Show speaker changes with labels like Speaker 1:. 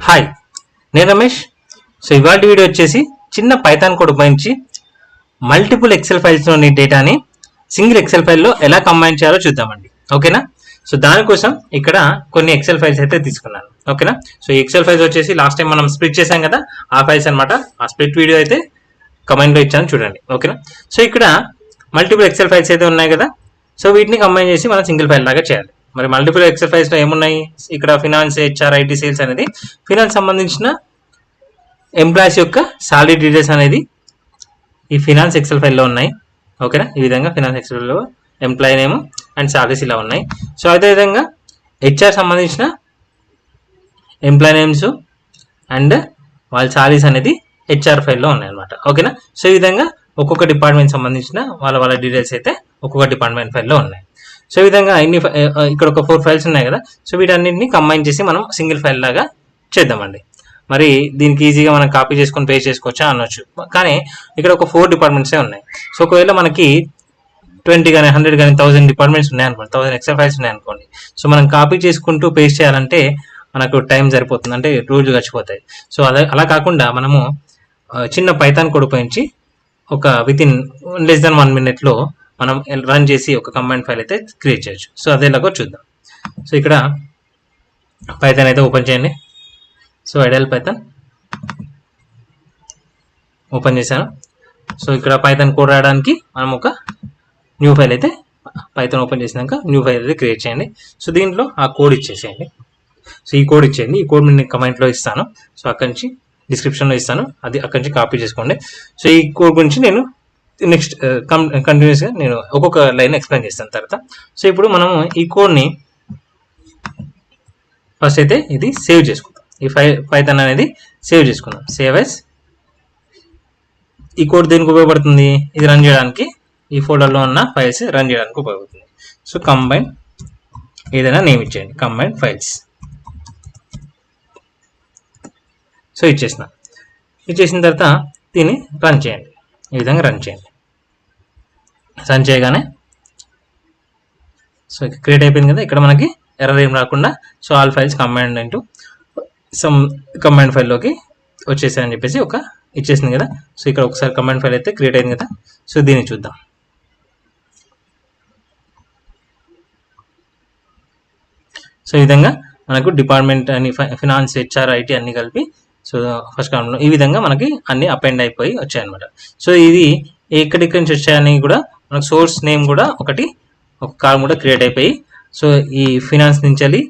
Speaker 1: Hi, నేను Ramesh. So ఇవాళ video వచ్చేసి చిన్న పైథాన్ కోడ్ ఉపయోగించి మల్టిపుల్ ఎక్సెల్ ఫైల్స్లోని డేటాని సింగిల్ ఎక్సెల్ ఫైల్లో ఎలా కంబైన్ చేయాలో చూద్దామండి. ఓకేనా? సో దానికోసం ఇక్కడ కొన్ని ఎక్సెల్ ఫైల్స్ అయితే తీసుకున్నాను. ఓకేనా? సో ఈ ఎక్సెల్ ఫైల్స్ వచ్చేసి లాస్ట్ టైం మనం స్ప్లిట్ చేసాం కదా, ఆ ఫైల్స్ అనమాట. ఆ స్ప్లిట్ వీడియో అయితే కమెంట్లో ఇచ్చాను, చూడండి. ఓకేనా? సో ఇక్కడ మల్టిపుల్ ఎక్సెల్ ఫైల్స్ అయితే ఉన్నాయి కదా, సో వీటిని కంబైన్ చేసి మనం సింగిల్ ఫైల్ లాగా చేయాలి. మరి మల్టిపుల్ ఎక్సెల్ ఫైల్స్లో ఏమున్నాయి? ఇక్కడ ఫినాన్స్, హెచ్ఆర్, ఐటీ, సేల్స్ అనేది ఫినాన్స్ సంబంధించిన ఎంప్లాయీస్ యొక్క సాలరీ డీటెయిల్స్ అనేది ఈ ఫినాన్స్ ఎక్సెల్ ఫైల్లో ఉన్నాయి. ఓకేనా? ఈ విధంగా ఫినాన్స్ ఎక్సెల్ ఫైల్లో ఎంప్లాయీ నేమ్ అండ్ సాలరీస్ ఇలా ఉన్నాయి. సో అదేవిధంగా హెచ్ఆర్ సంబంధించిన ఎంప్లాయీ నేమ్స్ అండ్ వాళ్ళ సాలరీస్ అనేది హెచ్ఆర్ ఫైల్లో ఉన్నాయి అనమాట. ఓకేనా? సో ఈ విధంగా ఒక్కొక్క డిపార్ట్మెంట్ సంబంధించిన వాళ్ళ డీటెయిల్స్ అయితే ఒక్కొక్క డిపార్ట్మెంట్ ఫైల్లో ఉన్నాయి. సో ఈ విధంగా ఇక్కడ ఒక 4 ఫైల్స్ ఉన్నాయి కదా, సో వీటన్నింటిని కంబైన్ చేసి మనం సింగిల్ ఫైల్ లాగా చేద్దామండి. మరి దీనికి ఈజీగా మనం కాపీ చేసుకొని పేస్ట్ చేసుకోవచ్చా అనొచ్చు, కానీ ఇక్కడ ఒక 4 డిపార్ట్మెంట్సే ఉన్నాయి. సో ఒకవేళ మనకి 20 కానీ 100 కానీ 1000 డిపార్ట్మెంట్స్ ఉన్నాయనుకోండి, 1000 ఎక్సెల్ ఫైల్స్ ఉన్నాయనుకోండి, సో మనం కాపీ చేసుకుంటూ పేస్ట్ చేయాలంటే మనకు టైం సరిపోతుంది, అంటే రోజులు గడిచిపోతాయి. సో అలా కాకుండా మనము చిన్న పైథాన్ కోడ్ ఉపయోగించి ఒక వితిన్ లెస్ దెన్ 1 minute మనం రన్ చేసి ఒక కంబైన్ ఫైల్ అయితే క్రియేట్ చేయొచ్చు. సో అదేలాగో చూద్దాం. సో ఇక్కడ పైథాన్ అయితే ఓపెన్ చేయండి. సో ఐడియల్ పైథాన్ ఓపెన్ చేశాను. సో ఇక్కడ పైథాన్ కోడ్ రాయడానికి మనం ఒక న్యూ ఫైల్ అయితే పైథాన్ ఓపెన్ చేసినాక న్యూ ఫైల్ అయితే క్రియేట్ చేయండి. సో దీంట్లో ఆ కోడ్ ఇచ్చేసేయండి. సో ఈ కోడ్ ఇచ్చేయండి. ఈ కోడ్ నేను కమెంట్లో ఇస్తాను. సో అక్కడి నుంచి డిస్క్రిప్షన్లో ఇస్తాను, అది అక్కడి నుంచి కాపీ చేసుకోండి. సో ఈ కోడ్ గురించి నేను నెక్స్ట్ కంటిన్యూస్గా నేను ఒక్కొక్క లైన్ ఎక్స్ప్లెయిన్ చేస్తాను తర్వాత. సో ఇప్పుడు మనము ఈ కోడ్ని ఫస్ట్ అయితే ఇది సేవ్ చేసుకుందాం. ఈ పైథాన్ అనేది సేవ్ చేసుకుందాం. Save as. ఈ కోడ్ దేనికి ఉపయోగపడుతుంది? ఇది రన్ చేయడానికి, ఈ ఫోల్డర్లో ఉన్న ఫైల్స్ రన్ చేయడానికి ఉపయోగపడుతుంది. సో కంబైన్, ఏదైనా నేమ్ ఇచ్చేయండి, కంబైన్ ఫైల్స్. సో ఇచ్చేసిన తర్వాత దీన్ని రన్ చేయండి. ఈ విధంగా రన్ చేయండి. రన్ చేయగానే సో క్రియేట్ అయిపోయింది కదా, ఇక్కడ మనకి ఎర్రర్ ఏం రాకుండా so all files combined into some combined ఫైల్లోకి వచ్చేసాయని చెప్పేసి ఒక ఇచ్చేసింది కదా. సో ఇక్కడ ఒకసారి కంబైన్డ్ ఫైల్ అయితే క్రియేట్ అయింది కదా. సో దీన్ని చూద్దాం. సో ఈ విధంగా మనకు డిపార్ట్మెంట్ అని ఫినాన్స్, హెచ్ఆర్, ఐటీ అన్ని కలిపి సో ఫస్ట్ కాలంలో ఈ విధంగా మనకి అన్ని అపెండ్ అయిపోయి వచ్చాయన్నమాట. సో ఇది ఎక్కడిక్కడి నుంచి వచ్చాయని కూడా మనకు సోర్స్ నేమ్ కూడా ఒక కాలం కూడా క్రియేట్ అయిపోయి, సో ఈ ఫినాన్స్ నుంచి